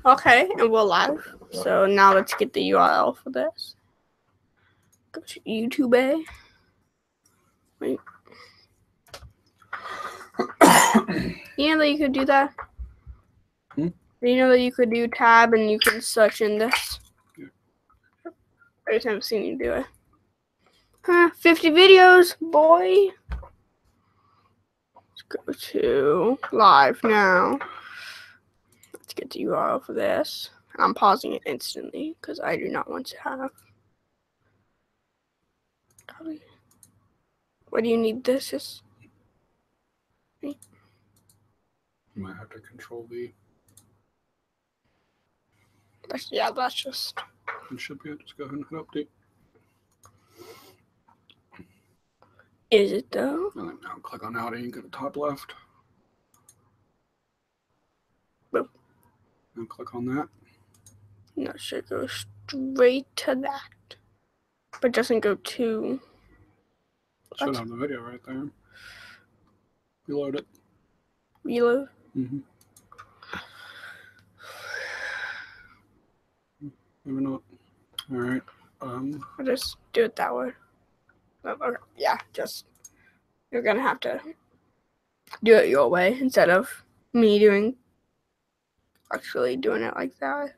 Okay, and we're live. So now let's get the URL for this. Go to YouTube. Wait. You know that you could do that? Hmm? You know that you could do tab and you can search in this? Yeah. I just haven't seen you do it. 50 videos, boy. Let's go to live now. Let's get the URL for this. I'm pausing it instantly because I do not want to have. What do you need this? Is You might have to control V. that's just. It should be it. Just go ahead and hit update. Is it though? And then now click on Howdy and go to top left. Boop. And click on that. No, it should go straight to that. But doesn't go to. Should have the video right there. Reload it. Reload. Mm-hmm. Maybe not. All right. I'll just do it that way. Yeah, just. You're gonna have to do it your way instead of me actually doing it like that.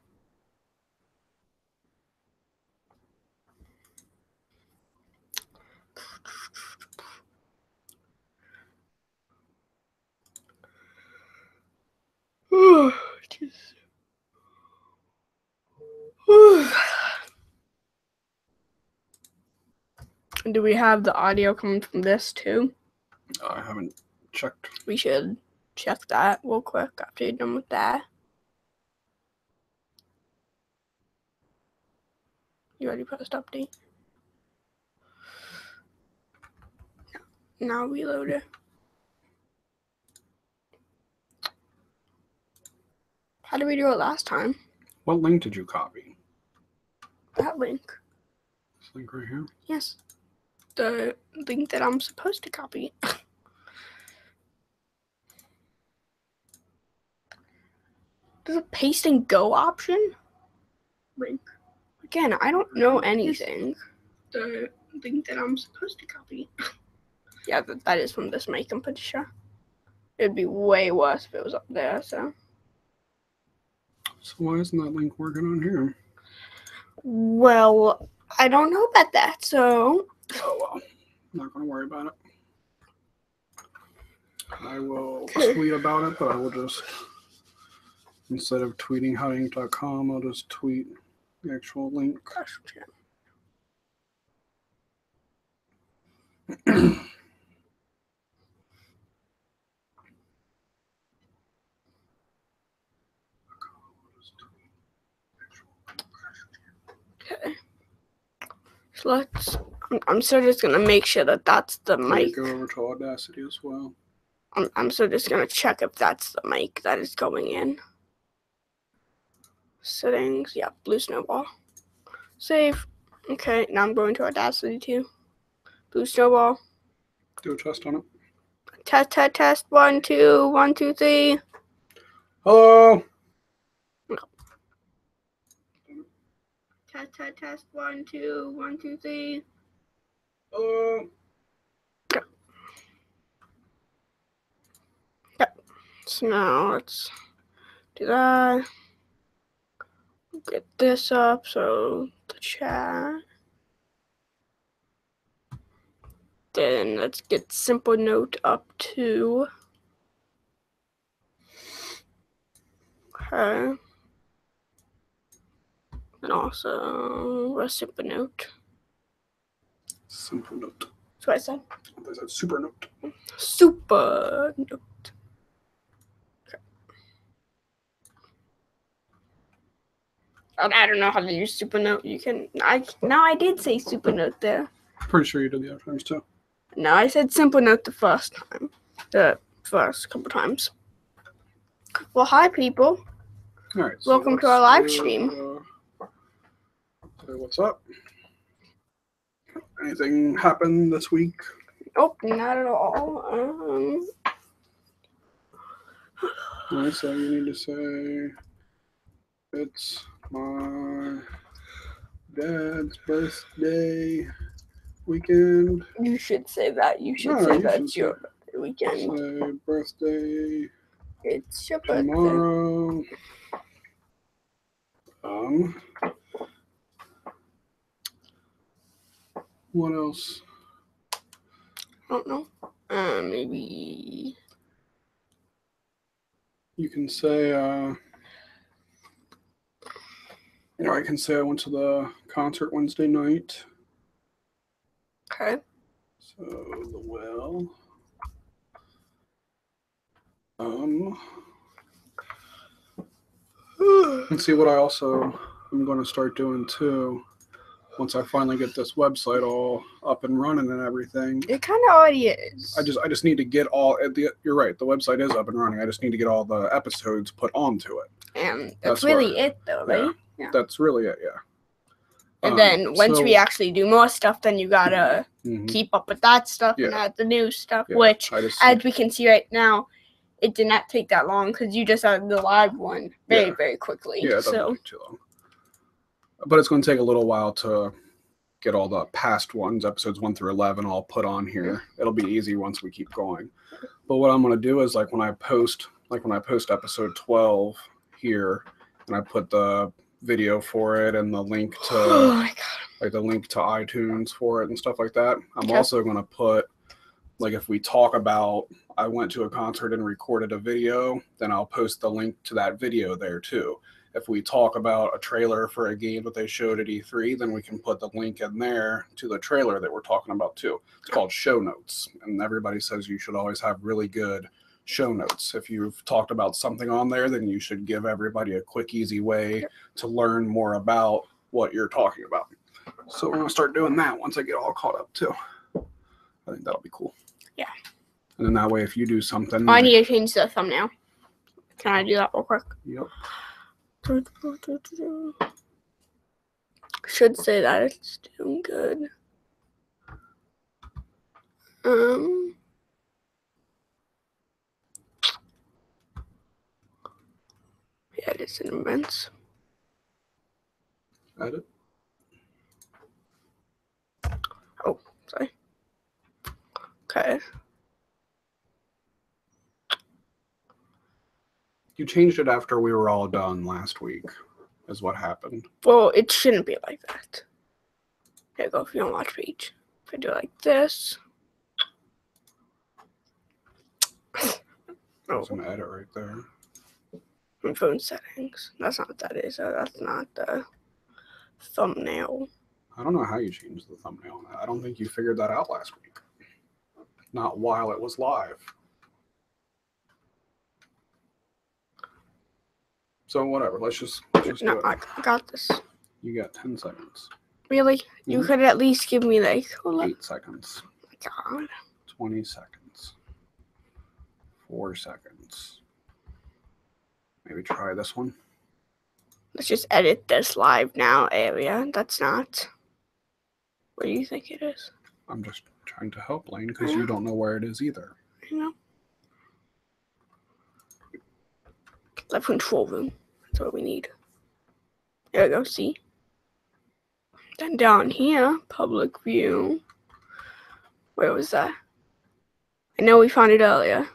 Do we have the audio coming from this too? I haven't checked. We should check that real quick after you're done with that. You already pressed update. Now reload it. How did we do it last time? What link did you copy? That link. This link right here? Yes. The link that I'm supposed to copy. There's a paste and go option? Link. Again, I don't know anything. The link that I'm supposed to copy. Yeah, that is from this mic, I'm pretty sure. It'd be way worse if it was up there, so. So why isn't that link working on here? Well, I don't know about that, so. Oh well. I'm not going to worry about it. I will tweet about it, but I will just, instead of tweeting howdy.com, I'll just tweet the actual link. Okay. So I'm still just going to make sure that that's the mic. Go over to Audacity as well. I'm still just going to check if that's the mic that is going in. Settings, yeah, blue snowball. Save. Okay, now I'm going to Audacity too. Blue snowball. Do a test on it. Test. 1, 2, 1, 2, 3. Hello. Test. 1, 2, 1, 2, 3. Hello. Go. Yep. So now let's do that. Get this up so the chat. Then let's get simple note up to. Okay. And also a simple note. Simple note. That's what I said. I said super note. Super note. Okay. I don't know how to use super note. You can. I did say super note there. Pretty sure you did the other times too. No, I said simple note the first time. The first couple times. Well, hi people. All right. Welcome to our live stream. Say what's up? Anything happened this week? Nope, not at all. So you need to say, it's my dad's birthday weekend. You should say that. You should say that's your weekend. Say birthday. It's your birthday. Tomorrow. What else? I don't know. Maybe you can say, I can say I went to the concert Wednesday night. Okay. So the well. And see what I also am going to start doing too. Once I finally get this website all up and running and everything. It kind of already is. I just need to get all you're right, the website is up and running. I just need to get all the episodes put onto it. And that's really it though, right? Yeah. That's really it, yeah. And then once we actually do more stuff, then you gotta keep up with that stuff and add the new stuff, which as we can see right now, it did not take that long because you just added the live one very, very quickly. Yeah, it doesn't take too long. But it's going to take a little while to get all the past ones, episodes 1 through 11, all put on here. It'll be easy once we keep going. But what I'm going to do is when I post episode 12 here, and I put the video for it and the link to the link to iTunes for it and stuff like that. I'm also going to put if we talk about I went to a concert and recorded a video, then I'll post the link to that video there too. If we talk about a trailer for a game that they showed at E3, then we can put the link in there to the trailer that we're talking about too. It's called show notes, and everybody says you should always have really good show notes. If you've talked about something on there, then you should give everybody a quick, easy way to learn more about what you're talking about. So we're going to start doing that once I get all caught up too. I think that'll be cool. Yeah. And then that way, if you do something... I need to change the thumbnail. Can I do that real quick? Yep. Should say that it's doing good. Yeah, it's in events. Edit. Oh, sorry. Okay. You changed it after we were all done last week, is what happened. Well, it shouldn't be like that. There you go, if you don't watch page. If I do it like this. There's an edit right there. Phone settings. That's not what that is. That's not the thumbnail. I don't know how you changed the thumbnail. I don't think you figured that out last week. Not while it was live. So whatever, let's just do it. I got this. You got 10 seconds. Really? Mm-hmm. You could at least give me 8 seconds. Oh my God. 20 seconds. 4 seconds. Maybe try this one. Let's just edit this live now area. That's not. What do you think it is? I'm just trying to help Lane because you don't know where it is either. I know. Live control room. That's what we need. There we go, see? Then down here, public view. Where was that? I know we found it earlier.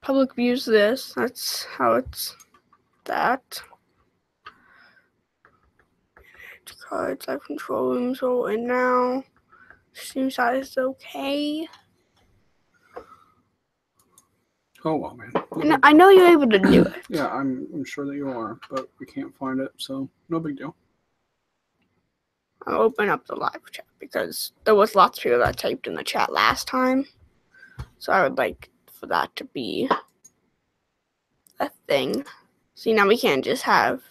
Public view's this. That's how it's that. Cards, live control rooms are in now. Stream size is okay. Oh well, man. I know you're able to do it. Yeah, I'm sure that you are, but we can't find it, so no big deal. I'll open up the live chat because there was lots of people that typed in the chat last time. So I would like for that to be a thing. See, now we can't just have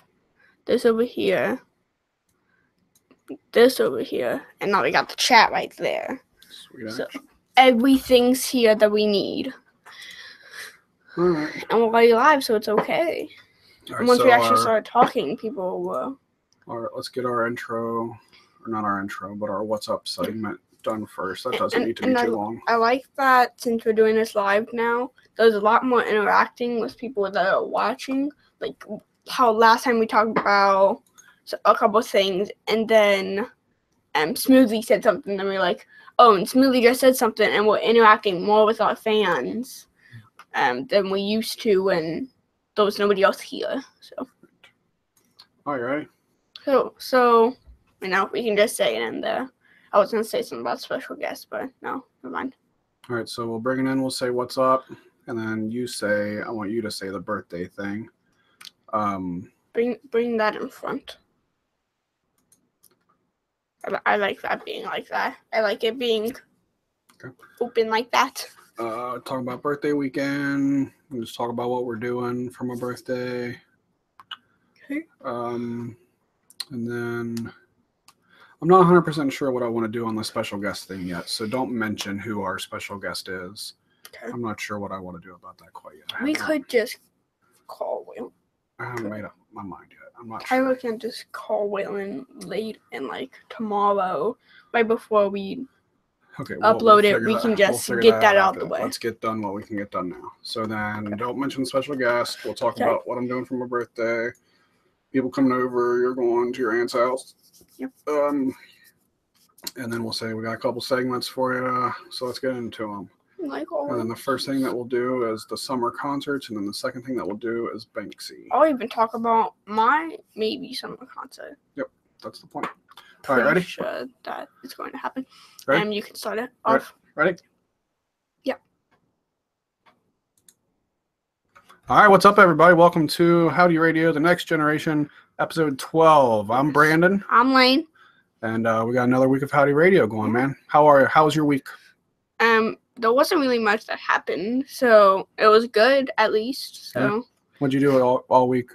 this over here, this over here, and now we got the chat right there. Sweet. So everything's here that we need. All right. And we're already live, so it's okay. Right, and once we actually start talking, people will. All right, let's get our intro, or not our intro, but our What's Up segment done first. That doesn't need to be too long. I like that since we're doing this live now, there's a lot more interacting with people that are watching. Like how last time we talked about a couple of things, and then Smoothie said something, and we're like, oh, and Smoothie just said something, and we're interacting more with our fans than we used to when there was nobody else here. So. All right. So, we can just say it in there. I was going to say something about special guests, but no, never mind. All right, so we'll bring it in. We'll say what's up, and then I want you to say the birthday thing. Bring that in front. I like that being like that. I like it being open like that. Talk about birthday weekend. We'll just talk about what we're doing for my birthday. Okay. And then I'm not 100% sure what I want to do on the special guest thing yet, so don't mention who our special guest is. Okay. I'm not sure what I want to do about that quite yet. We could just call Will. I haven't made up my mind yet. I'm not sure. I can just call Waylon late and tomorrow, right before we upload it. We can just get that out of the way. Let's get done what we can get done now. So then don't mention special guest. We'll talk about what I'm doing for my birthday. People coming over, you're going to your aunt's house. Yep. And then we'll say we got a couple segments for you. So let's get into them. And then the first thing that we'll do is the summer concerts, and then the second thing that we'll do is Banksy. I'll even talk about my maybe summer concert. Yep, that's the point. All right, ready? Sure that is going to happen. Ready? You can start it off. Ready? Yep. All right, what's up, everybody? Welcome to Howdy Radio, the Next Generation, episode 12. I'm Brandon. I'm Lane. And we got another week of Howdy Radio going, man. How was your week? There wasn't really much that happened, so it was good at least. So. Yeah. What'd you do all week?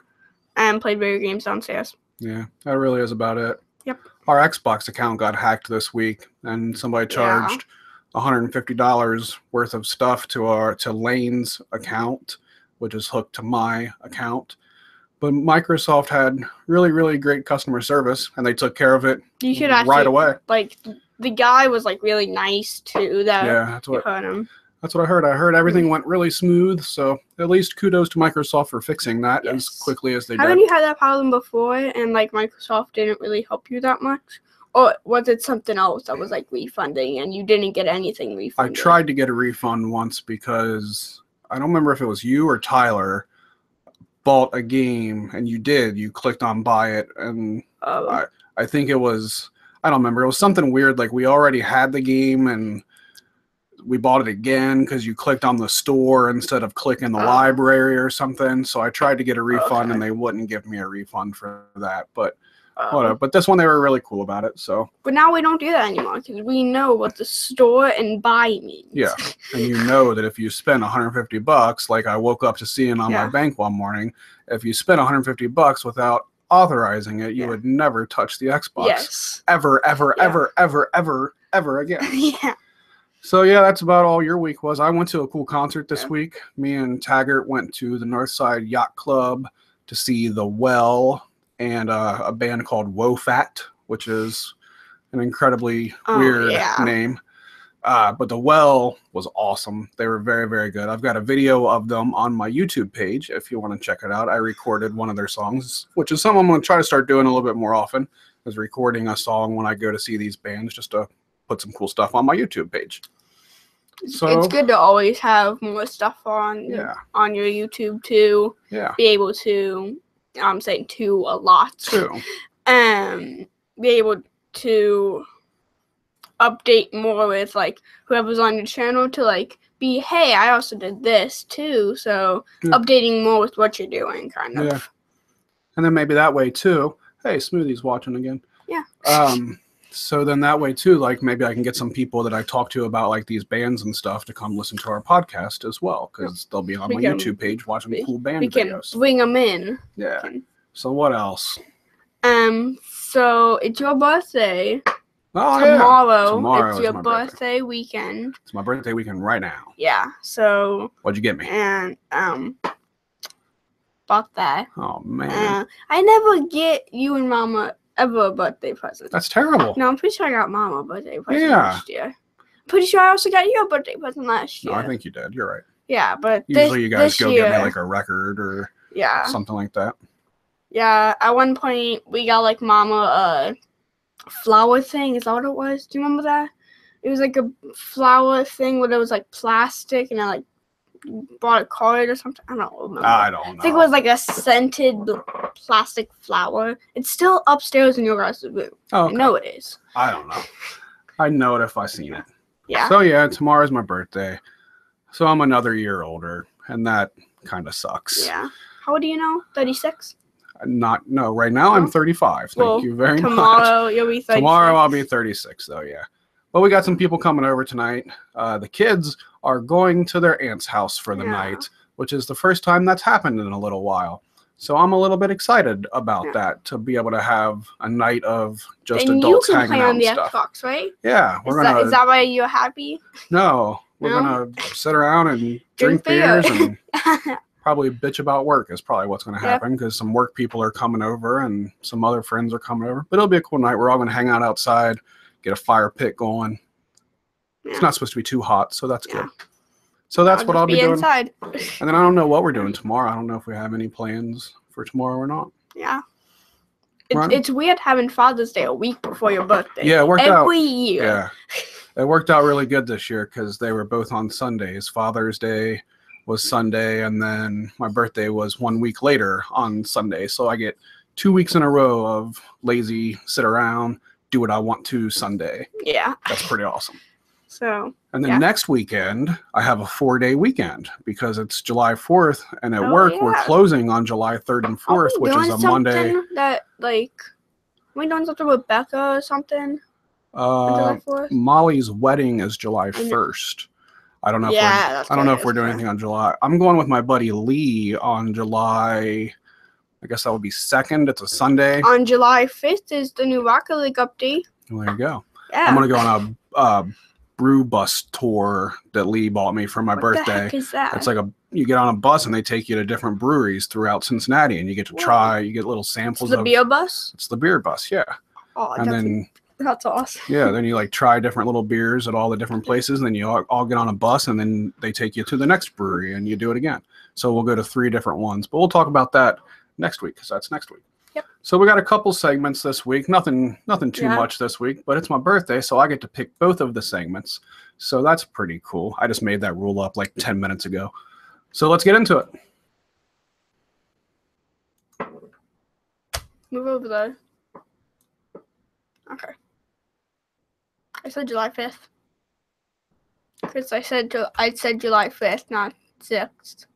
Played video games downstairs. Yeah, that really is about it. Yep. Our Xbox account got hacked this week, and somebody charged $150 worth of stuff to Lane's account, which is hooked to my account. But Microsoft had really, really great customer service, and they took care of it right away. The guy was really nice too. That's what I heard. I heard everything went really smooth. So at least kudos to Microsoft for fixing that as quickly as they did. Haven't you had that problem before, and Microsoft didn't really help you that much? Or was it something else that was refunding, and you didn't get anything refunded? I tried to get a refund once because I don't remember if it was you or Tyler bought a game, and you clicked on buy it, and I think it was. I don't remember. It was something weird. We already had the game and we bought it again because you clicked on the store instead of clicking the library or something. So I tried to get a refund and they wouldn't give me a refund for that. But whatever. But this one, they were really cool about it. So. But now we don't do that anymore because we know what the store and buy means. Yeah. And you know that if you spend $150, like I woke up to seeing on my bank one morning, if you spend $150 without authorizing it, you would never touch the Xbox ever again. Yeah. So that's about all your week was. I went to a cool concert this week. Me and Taggart went to the Northside Yacht Club to see The Well and a band called WoFat, which is an incredibly weird name. But The Well was awesome. They were very, very good. I've got a video of them on my YouTube page if you want to check it out. I recorded one of their songs, which is something I'm going to try to start doing a little bit more often, is recording a song when I go to see these bands just to put some cool stuff on my YouTube page. So it's good to always have more stuff on your YouTube to be able to, I'm saying to a lot, be able to update more with whoever's on your channel to be, hey, I also did this too. So updating more with what you're doing, kind of. Yeah. And then maybe that way too. Hey, Smoothie's watching again. Yeah. So then that way too, maybe I can get some people that I talk to about these bands and stuff to come listen to our podcast as well, because they'll be on my YouTube page watching cool band videos. We can bring them in. Yeah. So what else? So it's your birthday. Oh, Tomorrow. It's your birthday weekend. It's my birthday weekend right now. Yeah. So. What'd you get me? And bought that. Oh man. I never get you and Mama ever a birthday present. That's terrible. No, I'm pretty sure I got Mom a birthday present Yeah. last year. Pretty sure I also got you a birthday present last year. No, I think you did. You're right. Yeah, but usually you guys go year, get me like a record or something like that. Yeah, at one point we got like Mama a flower thing. Is that what it was? Do you remember that? It was like a flower thing where it was like plastic and I like bought a card or something. I don't remember. I don't know. I think it was like a scented plastic flower. It's still upstairs in your guys' room. Oh, okay. I know it is. I don't know. I'd know it if I seen it. Yeah. So yeah, tomorrow's my birthday. So I'm another year older, and that kind of sucks. Yeah. How old do you know? 36? No, right now I'm 35. Thank you very much. Tomorrow you'll be 36. Tomorrow I'll be 36, though, yeah. But we got some people coming over tonight. The kids are going to their aunt's house for the night, which is the first time that's happened in a little while. So I'm a little bit excited about that, to be able to have a night of just adults hanging out and stuff. And you can play on the Xbox, right? Yeah. Is that why you're happy? No. We're going to sit around and drink beers and probably bitch about work is probably what's going to happen, because some work people are coming over and some other friends are coming over. But it'll be a cool night. We're all going to hang out outside, get a fire pit going. Yeah. It's not supposed to be too hot, so that's good. So that's what I'll be doing. Inside. And then I don't know what we're doing tomorrow. I don't know if we have any plans for tomorrow or not. Yeah. It's weird having Father's Day a week before your birthday. Yeah, it worked out. Every year. Yeah. It worked out really good this year because they were both on Sundays. Father's Day was Sunday, and then my birthday was 1 week later on Sunday. So I get 2 weeks in a row of lazy, sit around, do what I want to Sunday. Yeah. That's pretty awesome. So. And then next weekend, I have a 4-day weekend because it's July 4th, and at work we're closing on July 3rd and 4th, which is a Monday. That are we doing something with Becca or something? Molly's wedding is July 1st. I don't know. I don't know if we're doing anything on July. I'm going with my buddy Lee on July. I guess that would be 2nd. It's a Sunday. On July 5th is the new Rocket League update. Well, there you go. Yeah. I'm gonna go on a brew bus tour that Lee bought me for my birthday. What the heck is that? It's like you get on a bus and they take you to different breweries throughout Cincinnati, and you get to try. You get little samples. It's the beer bus. It's the beer bus, yeah. Oh, that's awesome. Yeah, then you try different little beers at all the different places, and then you all get on a bus, and then they take you to the next brewery, and you do it again. So we'll go to 3 different ones, but we'll talk about that next week because that's next week. Yep. So we got a couple segments this week. Nothing too much this week, but it's my birthday, so I get to pick both of the segments. So that's pretty cool. I just made that rule up like 10 minutes ago. So let's get into it. Move over there. Okay. I said July 5th. Because I said July 5th, not 6th.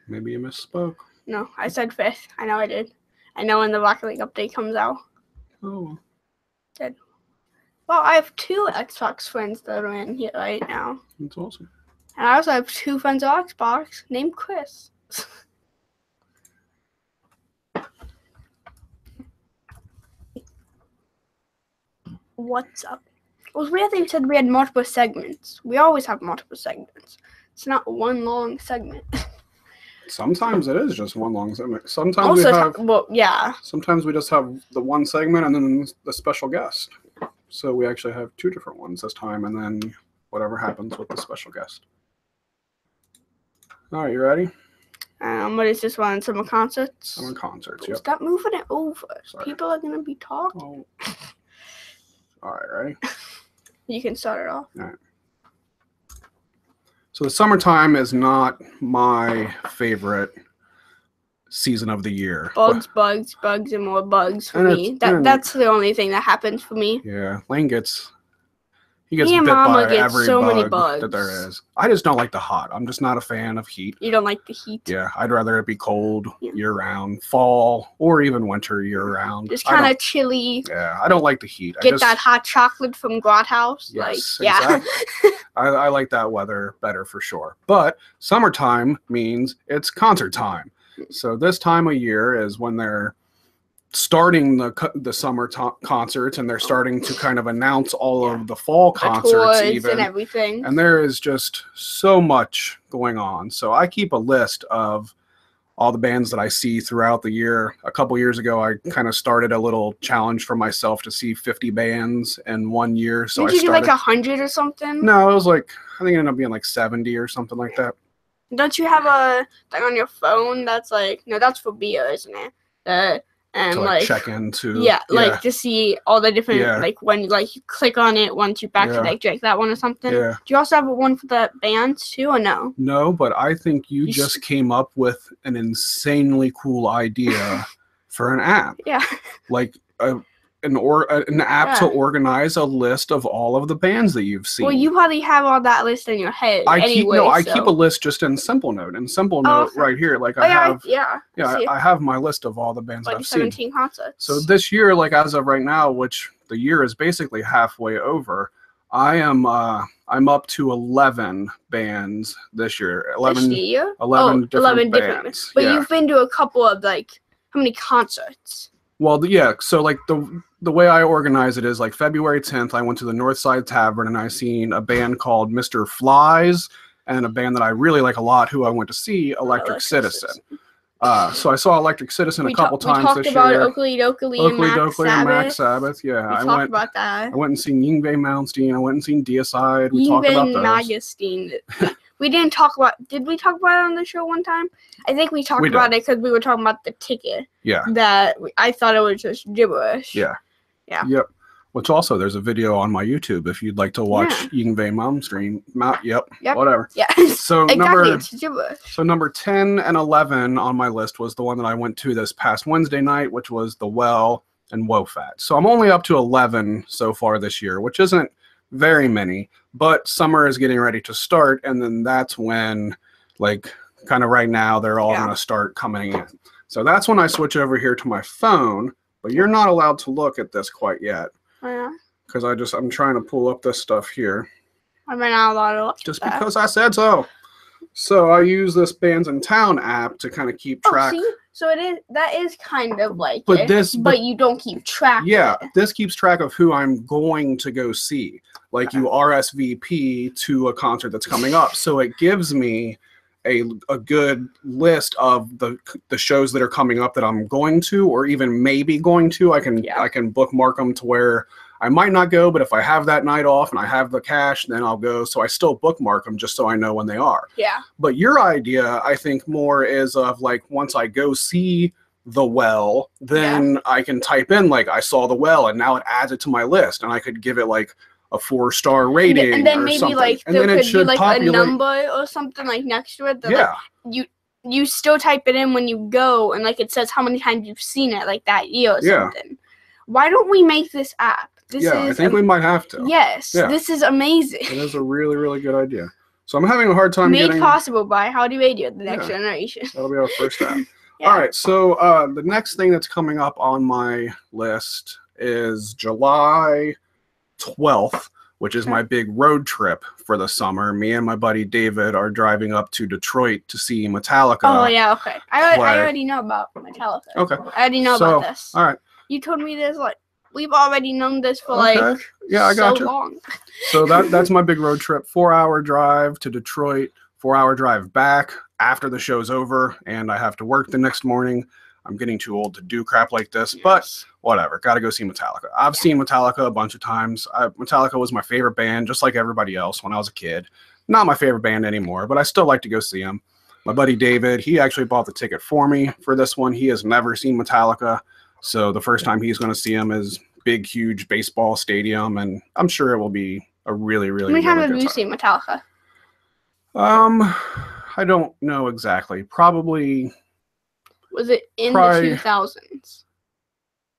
Maybe you misspoke. No, I said 5th. I know I did. I know when the Rocket League update comes out. Oh. Did. Well, I have 2 Xbox friends that are in here right now. That's awesome. And I also have 2 friends on Xbox named Chris. What's up? It was weird that you said we had multiple segments. We always have multiple segments. It's not one long segment. Sometimes it is just one long segment. Sometimes Sometimes we just have the one segment and then the special guest. So we actually have 2 different ones this time, and then whatever happens with the special guest. All right, you ready? What is this one? Summer concerts? Summer concerts, yep. Stop moving it over. Sorry. People are going to be talking. Oh. All right, ready? You can start it off. All right. So the summertime is not my favorite season of the year. Bugs, and more bugs for me. That's the only thing that happens for me. Yeah, Lane gets bit by every bug that there is. I just don't like the hot. I'm just not a fan of heat. You don't like the heat? Yeah, I'd rather it be cold year-round, fall, or even winter year-round. Just kind of chilly. Yeah, I don't like the heat. Get that hot chocolate from Grot House. Yes, exactly. I like that weather better for sure. But summertime means it's concert time. So this time of year is when they're starting the summer concerts, and they're starting to kind of announce all of the fall concerts even, and everything. And there is just so much going on. So I keep a list of all the bands that I see throughout the year. A couple years ago, I kind of started a little challenge for myself to see 50 bands in 1 year. So Did you do like 100 or something? No, it was like, I think it ended up being like 70 or something like that. Don't you have a thing on your phone that's like, no, that's for beer, isn't it? And to like check into. Yeah, like to see all the different, like when like you click on it once you back to like drink that one or something. Yeah. Do you also have one for the bands too, or no? No, but I think you just came up with an insanely cool idea for an app. Yeah. Like an app to organize a list of all of the bands that you've seen. Well, you probably have all that list in your head. I keep a list just in Simple Note. In Simple Note, right here, like I have my list of all the bands that I've 17 seen. concerts. So this year, like as of right now, which the year is basically halfway over, I'm up to 11 bands this year. 11 different bands. But you've been to a couple of like how many concerts? Well, yeah. So like the way I organize it is like February 10th, I went to the Northside Tavern and I seen a band called Mr. Flies and a band that I really like a lot who I went to see, Electric Citizen. So I saw Electric Citizen a couple times this year. We talked about Oakley Dokley and Max Sabbath. Yeah, we talked about that. I went and seen Yngwie Malmsteen. I went and seen Deicide. We talked about those. Magusteen. We didn't talk about. Did we talk about it on the show one time? I think we talked about it because we were talking about the ticket. Yeah. That I thought it was just gibberish. Yeah. Yeah. Yep. Which also, there's a video on my YouTube if you'd like to watch Yngwie Malmsteen. Yep. Whatever. Yeah. So exactly. number 10 and 11 on my list was the one that I went to this past Wednesday night, which was The Well and WoFat. So I'm only up to 11 so far this year, which isn't very many, but summer is getting ready to start, and then that's when, like, kind of right now, they're all going to start coming in. So that's when I switch over here to my phone, but you're not allowed to look at this quite yet. Oh, yeah? Because I'm trying to pull up this stuff here. I'm not allowed to look just because I said so. So I use this Bands in Town app to kind of keep track. See? So that is kind of like but you don't keep track of it. This keeps track of who I'm going to go see. Like you RSVP to a concert that's coming up. So it gives me a good list of the shows that are coming up that I'm going to, or even maybe going to. I can bookmark them to where I might not go, but if I have that night off and I have the cash, then I'll go. So I still bookmark them just so I know when they are. Yeah. But your idea, I think, more is of like once I go see The Well, then I can type in like I saw The Well, and now it adds it to my list, and I could give it like a 4-star rating, and then or maybe something. Like and there then could be like a number or something like next to it. That, like, you still type it in when you go, and like it says how many times you've seen it like that year or something. Why don't we make this app? I think we might have to. Yes, this is amazing. It is a really, really good idea. So I'm having a hard time Made possible by Howdy Radio, the next generation. That'll be our first app. All right, so the next thing that's coming up on my list is July 12th, which is my big road trip for the summer. Me and my buddy David are driving up to Detroit to see Metallica. Oh, yeah, okay. I already know about Metallica. Okay. I already know about this. All right. You told me this, like, we've already known this for, like, I got so long. So that's my big road trip. 4-hour drive to Detroit, 4-hour drive back after the show's over, and I have to work the next morning. I'm getting too old to do crap like this, but whatever. Got to go see Metallica. I've seen Metallica a bunch of times. Metallica was my favorite band, just like everybody else when I was a kid. Not my favorite band anymore, but I still like to go see them. My buddy David, he actually bought the ticket for me for this one. He has never seen Metallica, so the first time he's going to see them is big, huge baseball stadium, and I'm sure it will be a really, really good time. How many times have you seen Metallica? I don't know exactly. Probably... Was it in the 2000s?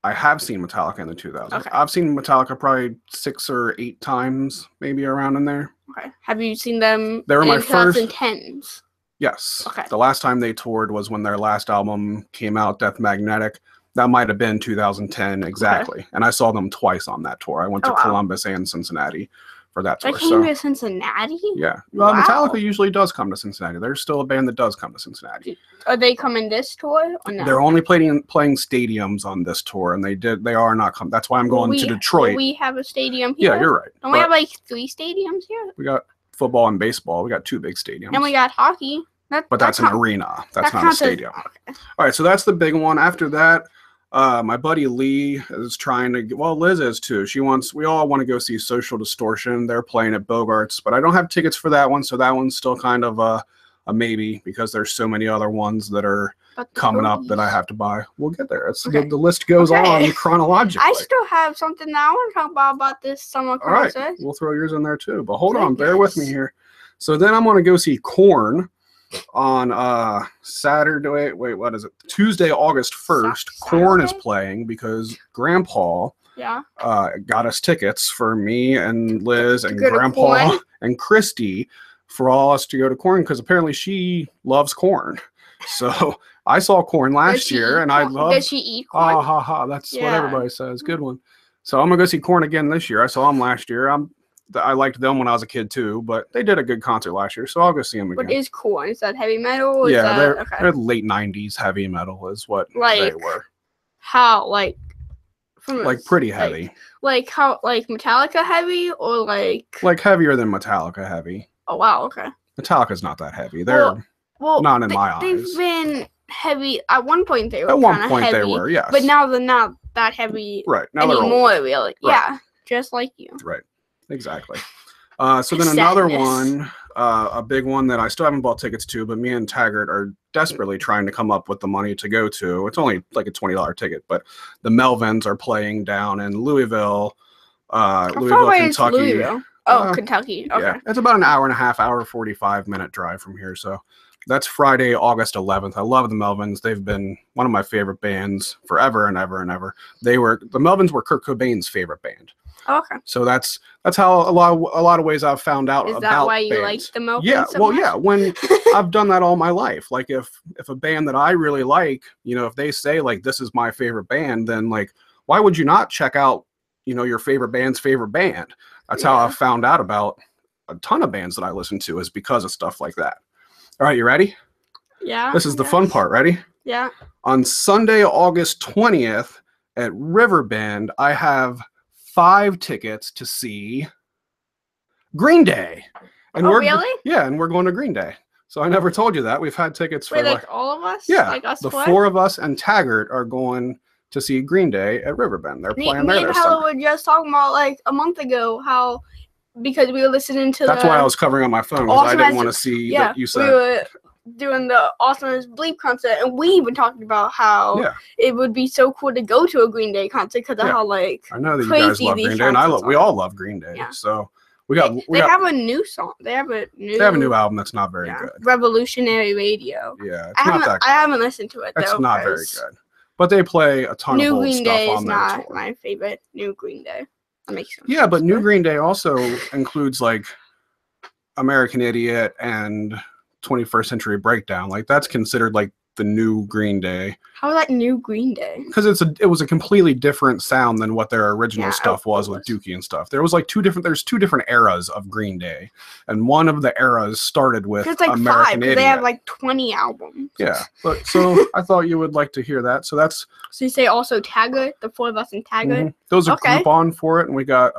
I have seen Metallica in the 2000s. Okay. I've seen Metallica probably 6 or 8 times, maybe around in there. Okay. Have you seen them they were in my 2010s? Yes. Okay. The last time they toured was when their last album came out, Death Magnetic. That might have been 2010 exactly. Okay. And I saw them twice on that tour. I went to Columbus and Cincinnati for that tour. They came to Cincinnati? Yeah. Well, Metallica usually does come to Cincinnati. There's still a band that does come to Cincinnati. Are they coming this tour or no? They're only playing stadiums on this tour, and they are not coming. That's why I'm going to Detroit. We have a stadium here. Yeah, you're right. Don't we have like 3 stadiums here? We got football and baseball. We got 2 big stadiums. And we got hockey. but that's an arena. That's not a stadium. Okay. All right, so that's the big one. After that, my buddy Lee is trying to. Well, Liz is too. We all want to go see Social Distortion. They're playing at Bogart's, but I don't have tickets for that one, so that one's still kind of a maybe because there's so many other ones that are coming up that I have to buy. We'll get there. The list goes on chronologically. I still have something that I want to talk about this summer concert. All right, we'll throw yours in there too. But hold on, bear with me here. So then I'm going to go see Korn on Saturday. Wait, what is it? Tuesday, August 1st. Korn is playing because Grandpa got us tickets for me and Liz and Grandpa and Christy for all us to go to Korn because apparently she loves Korn. So I saw Korn last year and I love. Does she eat corn? Ha ha ha! That's what everybody says. Good one. So I'm gonna go see Korn again this year. I saw them last year. I liked them when I was a kid too, but they did a good concert last year, so I'll go see them again. What is Korn? Is that heavy metal? Or They're late '90s heavy metal is what they were. How pretty heavy. Like how Metallica heavy or like heavier than Metallica heavy. Oh wow, okay. Metallica's not that heavy. They're not in my eyes. They've been heavy at one point. They were at one point heavy, they were, yes. But now they're not that heavy now anymore. They're really, right. Yeah, just like you. Right, exactly. So then another one, a big one that I still haven't bought tickets to, but me and Taggart are desperately trying to come up with the money to go to. It's only like a $20 ticket, but the Melvins are playing down in Louisville, Kentucky. Louisville? Oh, Kentucky. Okay. Yeah, it's about an hour and a half, 45-minute drive from here. So that's Friday, August 11th. I love the Melvins. They've been one of my favorite bands forever and ever and ever. The Melvins were Kurt Cobain's favorite band. Okay. So that's how a lot of ways I've found out about bands. Is that why you like the Melvins? Yeah, so much? Yeah. When I've done that all my life. Like if a band that I really like, if they say like this is my favorite band, then like why would you not check out your favorite band's favorite band? That's how I found out about a ton of bands that I listen to is because of stuff like that. All right, you ready? Yeah. This is the fun part. Ready? Yeah. On Sunday, August 20th at Riverbend, I have 5 tickets to see Green Day. And really? Yeah, and we're going to Green Day. So I never told you that. We've had tickets for like all of us? Yeah. Like us the 4 of us and Taggart are going to see Green Day at Riverbend. They're playing there. Me and Hella were just talking about like a month ago how because we were listening to That's why I was covering on my phone because I didn't want to see that you said. We were doing the Awesome as Bleep concert and we even talked about how it would be so cool to go to a Green Day concert because of how I know that you guys love Green Day and we all love Green Day. Yeah. So they have a new song. They have a new album that's not very good. Revolutionary Radio. Yeah, it's not that good. I haven't listened to it though. It's not very good. But they play a ton of old stuff on their tour. New Green Day is not my favorite New Green Day. That makes sense. Yeah, but New Green Day also includes like American Idiot and 21st Century Breakdown. Like that's considered like the new Green Day. How is that New Green Day? Because it was a completely different sound than what their original stuff was with Dookie and stuff. There was like there's 2 different eras of Green Day, and one of the eras started with American Idiot. They have like 20 albums. Yeah, but so I thought you would like to hear that. So you say also Taggart, the 4 of us in Taggart. Mm-hmm. Those are Groupon for it, and we got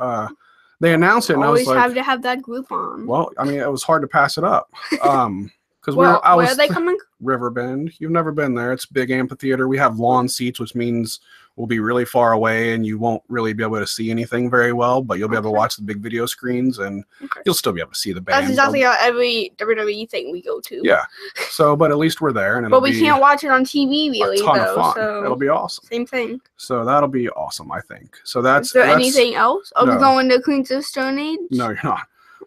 they announced it, and I was like, have to have that Groupon. Well, I mean, it was hard to pass it up. Because where are they coming? Riverbend. You've never been there. It's a big amphitheater. We have lawn seats, which means we'll be really far away and you won't really be able to see anything very well, but you'll be able to watch the big video screens and you'll still be able to see the band. That's exactly how every WWE thing we go to. Yeah. So, but at least we're there. And but we can't watch it on TV really, a ton of fun. So it'll be awesome. Same thing. So that'll be awesome, I think. So Is there anything else? Are we going to Queens of Stone Age? No, you're not.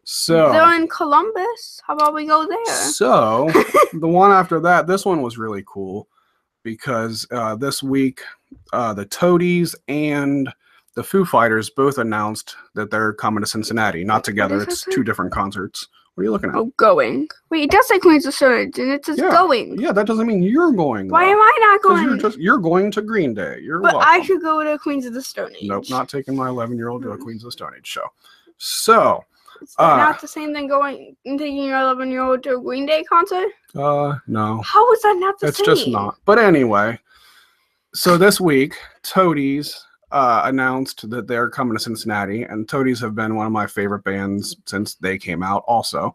So they're in Columbus. How about we go there? So the one after that, this one was really cool because this week the Toadies and the Foo Fighters both announced that they're coming to Cincinnati. Not together. It's 2 different concerts. What are you looking at? Oh, going. Wait, it does say Queens of Stone Age, and it says going. Yeah, that doesn't mean you're going. Why am I not going? You're going to Green Day. You're but welcome. I should go to Queens of the Stone Age. Nope, not taking my 11-year-old to a Queens of the Stone Age show. So. It's not the same thing going and taking your 11-year-old to a Green Day concert? No. How is that not the same? It's just not. But anyway, so this week, Toadies announced that they're coming to Cincinnati, and Toadies have been one of my favorite bands since they came out also.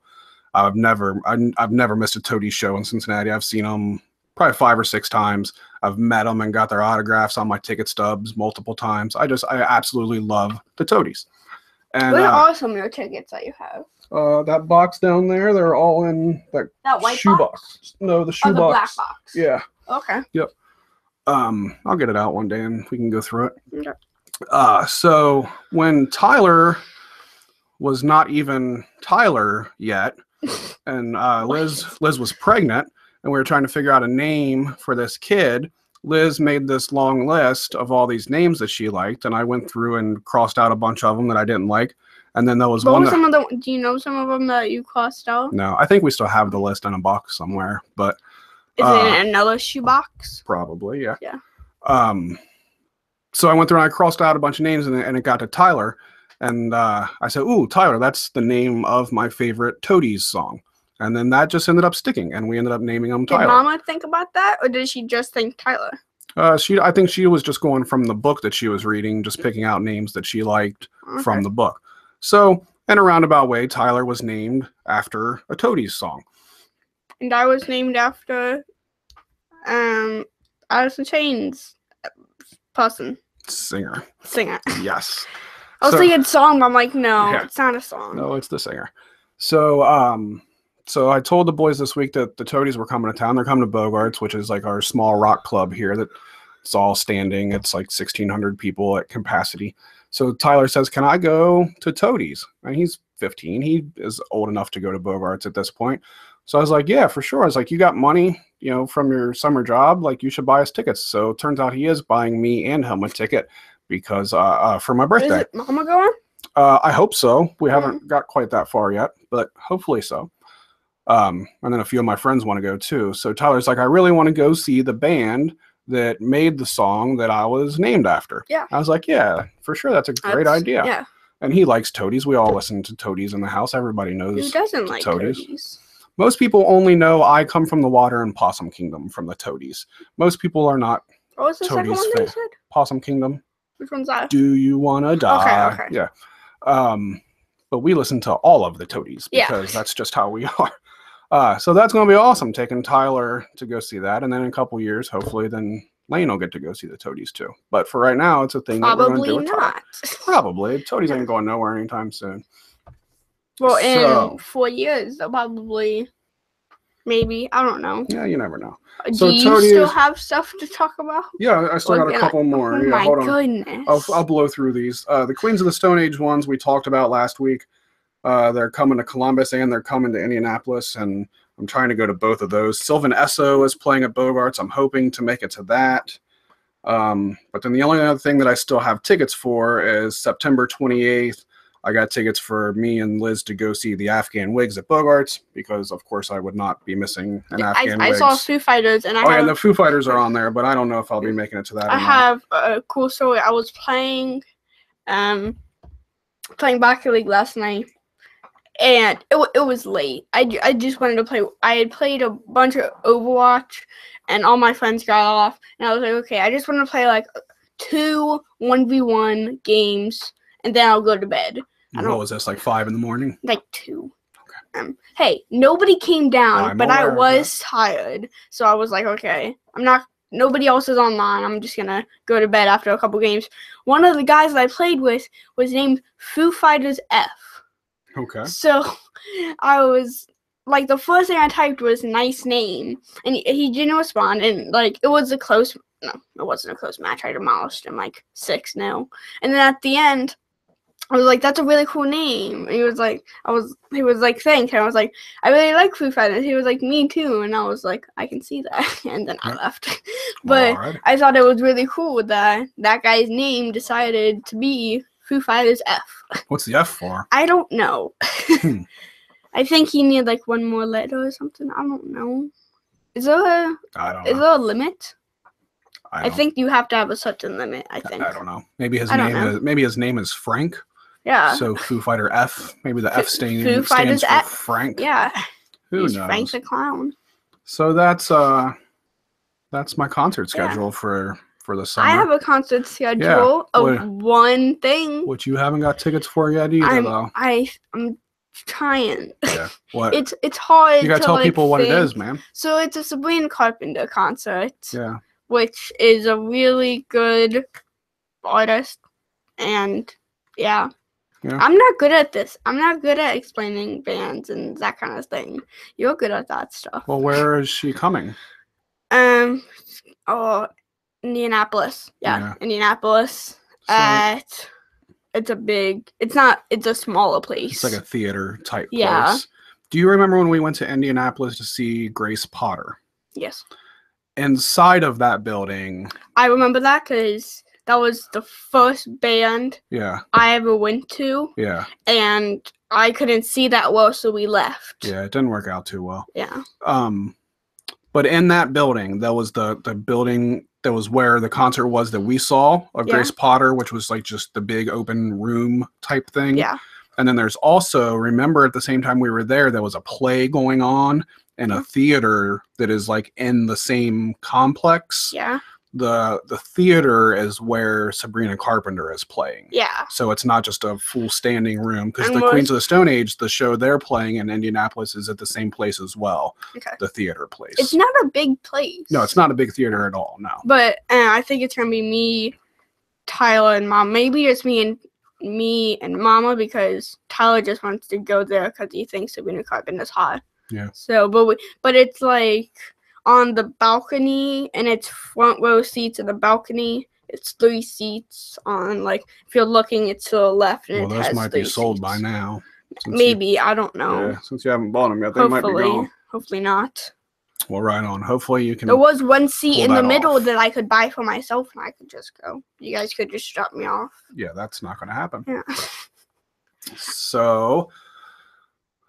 I've never missed a Toadies show in Cincinnati. I've seen them probably 5 or 6 times. I've met them and got their autographs on my ticket stubs multiple times. I absolutely love the Toadies. And what are some of your tickets that you have? That box down there, they're all in that white shoe box? No, the shoe the box. Black box. Yeah. Okay. Yep. I'll get it out one day and we can go through it. Okay. So when Tyler was not even Tyler yet, and Liz was pregnant, and we were trying to figure out a name for this kid, Liz made this long list of all these names that she liked, and I went through and crossed out a bunch of them that I didn't like. And then there was one. Some of them? Do you know some of them that you crossed out? No, I think we still have the list in a box somewhere, but is it in another shoebox? Probably, yeah. Yeah. So I went through and I crossed out a bunch of names, and it got to Tyler, and I said, "Ooh, Tyler, that's the name of my favorite Toadies song." And then that just ended up sticking, and we ended up naming him Tyler. Did Mama think about that, or did she just think Tyler? I think she was just going from the book that she was reading, just picking out names that she liked from the book. So, in a roundabout way, Tyler was named after a Toadies song. And I was named after Alice in Chains person. Singer. Yes. I was thinking song, but I'm like, no, it's not a song. No, it's the singer. So, so I told the boys this week that the Toadies were coming to town. They're coming to Bogart's, which is like our small rock club here. That it's all standing. It's like 1,600 people at capacity. So Tyler says, "Can I go to Toadies?" And he's 15. He is old enough to go to Bogart's at this point. So I was like, "Yeah, for sure." I was like, "You got money, from your summer job? Like, you should buy us tickets." So it turns out he is buying me and him a ticket because for my birthday. Is it Mama going? I hope so. We haven't got quite that far yet, but hopefully so. And then a few of my friends want to go too. So Tyler's like, "I really want to go see the band that made the song that I was named after." Yeah. I was like, "Yeah, for sure. That's a great idea." Yeah. And he likes Toadies. We all listen to Toadies in the house. Everybody knows. Who doesn't like Toadies? Most people only know I Come from the Water and Possum Kingdom from the Toadies. Most people are not What was the second one that you said? Possum Kingdom. Which one's that? Do You Wanna Die? Okay. Yeah. But we listen to all of the Toadies because that's just how we are. So that's going to be awesome, taking Tyler to go see that. And then in a couple years, hopefully, then Lane will get to go see the Toadies too. But for right now, it's a thing that we're going to do with Tyler. Probably. Toadies ain't going nowhere anytime soon. Well, in 4 years, they'll probably, maybe, I don't know. Yeah, you never know. Do you still have stuff to talk about? Yeah, I still got a couple more. Oh yeah, my goodness. I'll blow through these. The Queens of the Stone Age ones we talked about last week. They're coming to Columbus and they're coming to Indianapolis, and I'm trying to go to both of those. Sylvan Esso is playing at Bogart's. I'm hoping to make it to that. But then the only other thing that I still have tickets for is September 28th. I got tickets for me and Liz to go see the Afghan Wigs at Bogart's because, of course, I would not be missing an Afghan Wigs. I saw Foo Fighters, and the Foo Fighters are on there, but I don't know if I'll be making it to that. I have a cool story. I was playing Rocket League last night, and it was late. I just wanted to play. I had played a bunch of Overwatch, and all my friends got off, and I was like, okay, I just want to play like 2 1v1 games, and then I'll go to bed. What was this, like 5 in the morning? Like 2. Okay. Hey, nobody came down, but I was tired, so I was like, okay, nobody else is online. I'm just gonna go to bed after a couple games. One of the guys that I played with was named Foo Fighters F. Okay. So I was like, the first thing I typed was nice name, and he didn't respond, and like it wasn't a close match. I demolished him like 6-0, and then at the end, I was like, that's a really cool name. And he was like, thanks. And I was like, I really like Foo Fighters. He was like, me too. And I was like, I can see that. And then I left. But I thought it was really cool that that guy's name decided to be Foo Fighters F. What's the F for? I don't know. I think he needed like one more letter or something. I don't know. Is there a limit? I think you have to have a certain limit, I think. I don't know. Maybe his name is Frank. Yeah. So Foo Fighter F. Maybe the F stands for Frank. Yeah. Who knows? Frank the Clown. So that's my concert schedule for the summer. I have a concert schedule of one thing. Which you haven't got tickets for yet either, though. I'm trying. Yeah. What? It's hard. You gotta tell people what it is, man. So it's a Sabrina Carpenter concert. Yeah. Which is a really good artist, and yeah. I'm not good at this. I'm not good at explaining bands and that kind of thing. You're good at that stuff. Well, where is she coming? Indianapolis. Yeah. Indianapolis. So, it's a smaller place. It's like a theater type place. Do you remember when we went to Indianapolis to see Grace Potter? Yes. Inside of that building. I remember that because that was the first band I ever went to. Yeah. And I couldn't see that well, so we left. Yeah, it didn't work out too well. Yeah. But in that building, that was the building that was where the concert was that we saw of Grace Potter, which was like just the big open room type thing. Yeah. And then there's also, remember at the same time we were there was a play going on in a theater that is like in the same complex. Yeah. The theater is where Sabrina Carpenter is playing. Yeah. So it's not just a full standing room, because the Queens of the Stone Age, the show they're playing in Indianapolis, is at the same place as well. Okay. The theater place. It's not a big place. No, it's not a big theater at all. No. But I think it's gonna be me, Tyler, and Mom. Maybe it's me and Mama, because Tyler just wants to go there because he thinks Sabrina Carpenter's hot. Yeah. So, but it's like on the balcony, and it's front row seats in the balcony. It's 3 seats on, like, if you're looking, it's to the left. And well, those might be sold by now. Maybe, I don't know. Yeah, since you haven't bought them yet, they might be gone. Hopefully not. Well, right on. Hopefully you can. There was one seat in the middle that I could buy for myself, and I could just go. You guys could just drop me off. Yeah, that's not going to happen. Yeah. So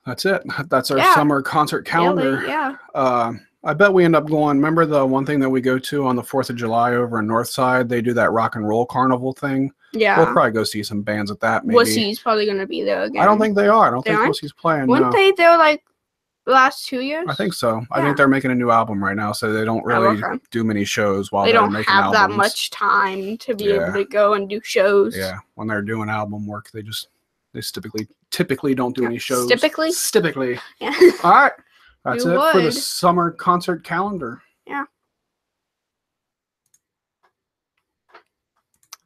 that's it. That's our summer concert calendar. Yeah. I bet we end up going. Remember the one thing that we go to on the 4th of July over in Northside? They do that rock and roll carnival thing. Yeah. We'll probably go see some bands at that. Maybe. Wussy's probably going to be there again. I don't think they are. I don't think Wussy's playing. Weren't they there like the last 2 years? I think so. I think they're making a new album right now, so they don't really do many shows while they're making albums. They don't have that much time to be able to go and do shows. Yeah. When they're doing album work, they typically don't do any shows. Typically. Yeah. All right. That's it for the summer concert calendar. Yeah.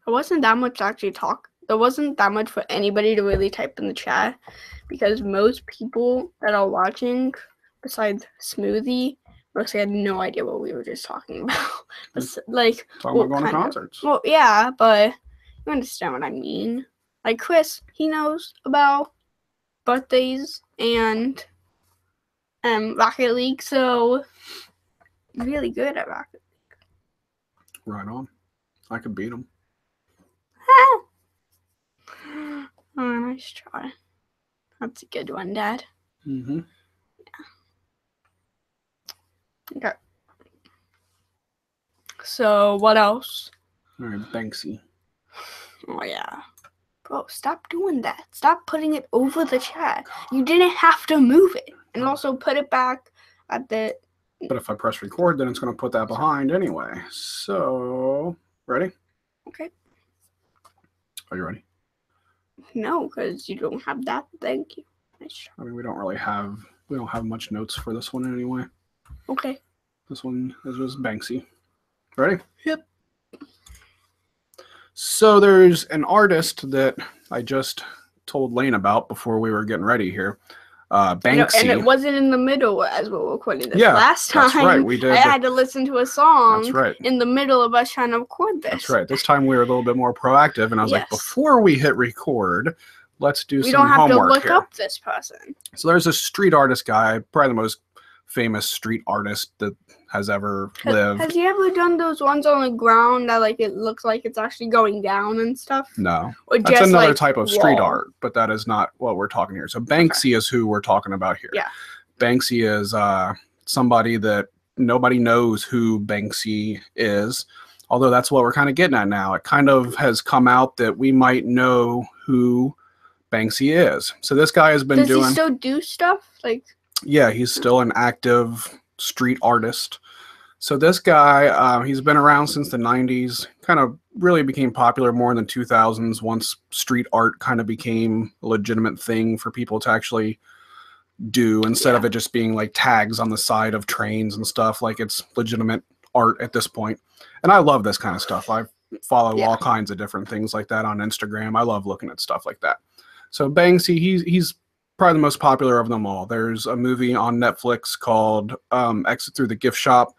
There wasn't that much There wasn't that much for anybody to really type in the chat, because most people that are watching, besides Smoothie, mostly had no idea what we were just talking about. Like, talking about going to concerts. Well, yeah, but you understand what I mean. Like Chris, he knows about birthdays and Rocket League, so really good at Rocket League. Right on. I could beat him. Oh, nice try. That's a good one, Dad. Mm-hmm. Yeah. Okay. So, what else? All right, Banksy. Oh, yeah. Bro, stop doing that. Stop putting it over the chat. You didn't have to move it. And also put it back at the... But if I press record, then it's going to put that behind anyway. So, ready? Okay. Are you ready? No, because you don't have that. Thank you. Nice. I mean, we don't have much notes for this one anyway. Okay. This one is just Banksy. Ready? Yep. So there's an artist that I just told Lane about before we were getting ready here. Banksy. And it wasn't in the middle as we were recording this. Yeah, last time that's right. We did. I had to listen to a song that's right. in the middle of us trying to record this. That's right. This time we were a little bit more proactive, and I was like, before we hit record, let's do some homework here. We don't have to look up this person. So there's a street artist guy, probably the most famous street artist that has ever lived. Has he ever done those ones on the ground that like it looks like it's actually going down and stuff? No. Or that's just another type of street art, but that is not what we're talking here. So Banksy is who we're talking about here. Yeah. Banksy is somebody that nobody knows who Banksy is, although that's what we're kind of getting at now. It kind of has come out that we might know who Banksy is. So this guy has been doing... Does he still do stuff? Like... Yeah, he's still an active street artist. So this guy, he's been around since the 90s, kind of really became popular more in the 2000s once street art kind of became a legitimate thing for people to actually do instead of it just being like tags on the side of trains and stuff. Like it's legitimate art at this point. And I love this kind of stuff. I follow all kinds of different things like that on Instagram. I love looking at stuff like that. So Banksy, he's probably the most popular of them all. There's a movie on Netflix called Exit Through the Gift Shop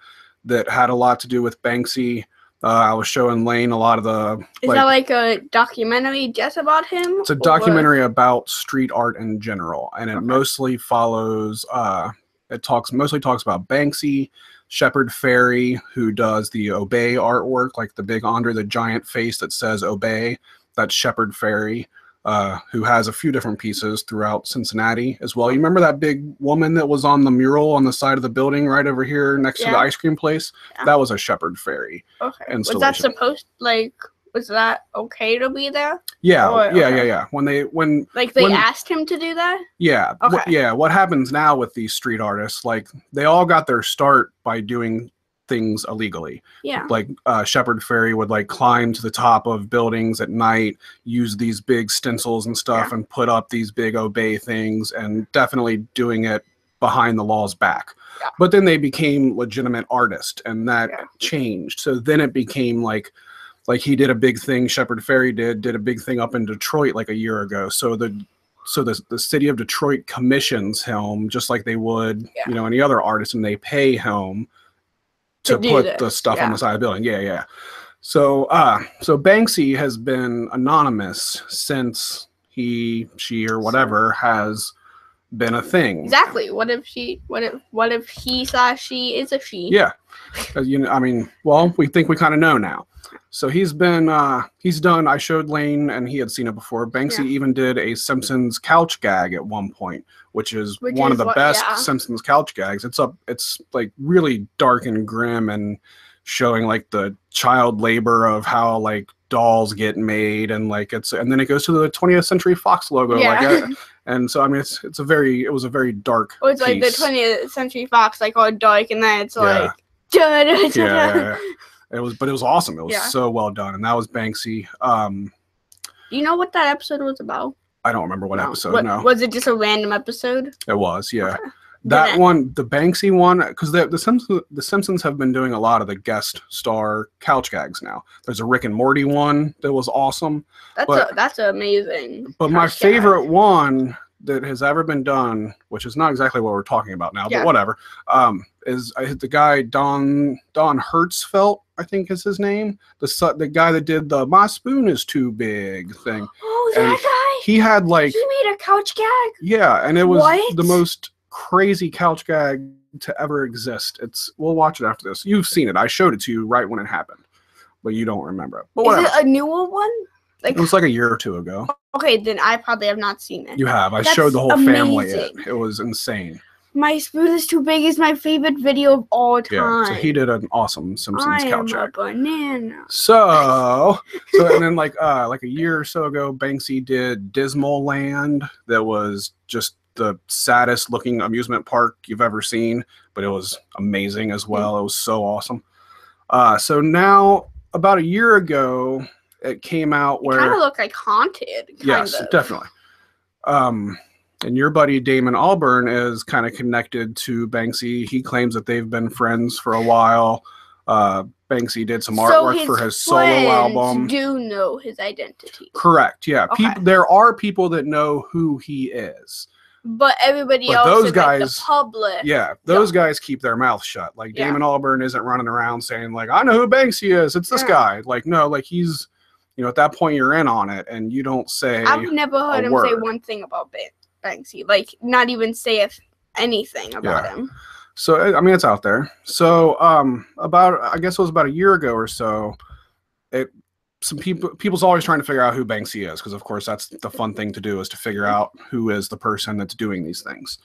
that had a lot to do with Banksy. I was showing Lane a lot of the... Is that like a documentary just about him? It's a documentary about street art in general, and it mostly follows... mostly talks about Banksy, Shepard Fairey, who does the Obey artwork, like the big Andre the Giant face that says Obey. That's Shepard Fairey. Who has a few different pieces throughout Cincinnati as well. You remember that big woman that was on the mural on the side of the building right over here next to the ice cream place? Yeah. That was a Shepard Fairey installation. Was that supposed, was that okay to be there? Yeah, yeah. When they asked him to do that? Yeah. Okay. What happens now with these street artists, like they all got their start by doing things illegally. Yeah. Like Shepard Fairey would like climb to the top of buildings at night, use these big stencils and stuff and put up these big Obey things, and definitely doing it behind the law's back. Yeah. But then they became legitimate artists, and that changed. So then it became like he did a big thing, Shepard Fairey did a big thing up in Detroit like a year ago. So the city of Detroit commissions him just like they would, any other artist, and they pay him to put the stuff on the side of the building. Yeah. So Banksy has been anonymous since he, she, or whatever has been a thing. Exactly. What if he/she is a she? Yeah. We think we kind of know now. So he's done, I showed Lane and he had seen it before. Banksy even did a Simpsons couch gag at one point, which is one of the best Simpsons couch gags. It's like really dark and grim and showing like the child labor of how like dolls get made, and and then it goes to the 20th Century Fox logo. And so it was a very dark it's like the 20th Century Fox, like all dark, and then it's like It was awesome. It was so well done, and that was Banksy. Do you know what that episode was about? I don't remember what episode. No, was it just a random episode? It was, yeah. Okay. That one, the Banksy one, because the Simpsons have been doing a lot of the guest star couch gags now. There's a Rick and Morty one that was awesome. That's amazing. But my favorite one that has ever been done, which is not exactly what we're talking about now, but whatever, is the guy Don Hertzfeldt, I think is his name, the guy that did the "My spoon is too big" thing. Oh, that guy. He had he made a couch gag. Yeah, and it was the most crazy couch gag to ever exist. We'll watch it after this. You've seen it. I showed it to you right when it happened, but you don't remember it. But is it a newer one? It was like a year or two ago. Okay, then I probably have not seen it. You have. I showed the whole family it. It was insane. My spoon is too big is my favorite video of all time. Yeah, so he did an awesome Simpsons couch gag. I am a banana. So and then like a year or so ago, Banksy did Dismal Land. That was just the saddest looking amusement park you've ever seen, but it was amazing as well. It was so awesome. So now, about a year ago, it came out where... It kind of looked like haunted. Yes, definitely. And your buddy Damon Albarn is kind of connected to Banksy. He claims that they've been friends for a while. Banksy did some artwork for his solo album. Do know his identity. Correct, yeah. Okay. There are people that know who he is. But everybody else, those guys, like the public. Yeah, those guys keep their mouth shut. Like Damon Albarn isn't running around saying like, "I know who Banksy is. It's this guy." Like, no, like he's, at that point you're in on it, and you don't say. I've never heard him say one thing about Banksy. Like, not even say anything about him. So it's out there. So I guess it was about a year ago or so. People's always trying to figure out who Banksy is, because of course that's the fun thing to do, is to figure out who is the person that's doing these things.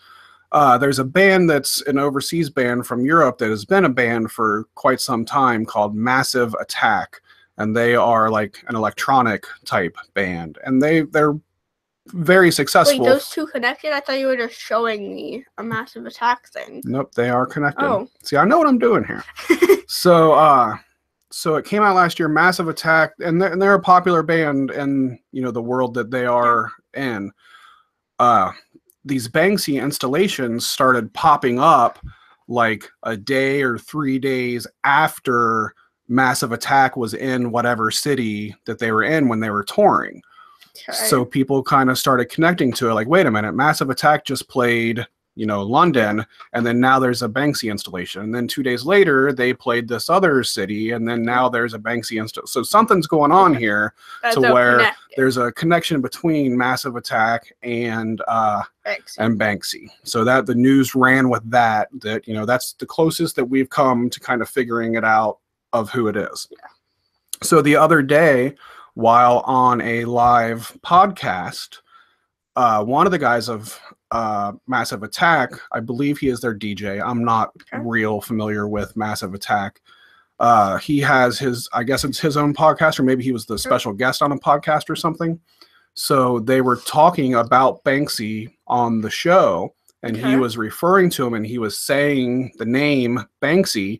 There's a band that's an overseas band from Europe that has been a band for quite some time called Massive Attack, and they are like an electronic type band, and they're very successful. Wait, those two connected? I thought you were just showing me a Massive Attack thing. Nope, they are connected. Oh. See, I know what I'm doing here. So it came out last year, Massive Attack, and they're a popular band in, you know, the world that they are in. These Banksy installations started popping up like a day or 3 days after Massive Attack was in whatever city that they were in when they were touring. Okay. So people kind of started connecting to it, like, wait a minute, Massive Attack just played, you know, London, and then now there's a Banksy installation. And then 2 days later, they played this other city, and then now there's a Banksy installation. So something's going on here to where there's a connection between Massive Attack and Banksy. So that the news ran with that, you know, that's the closest that we've come to kind of figuring it out of who it is. Yeah. So the other day, while on a live podcast, one of the guys of Massive Attack, I believe he is their DJ. I'm not real familiar with Massive Attack. He has his, I guess it's his own podcast, or maybe he was the special guest on a podcast or something. So they were talking about Banksy on the show, and he was referring to him, and he was saying the name Banksy.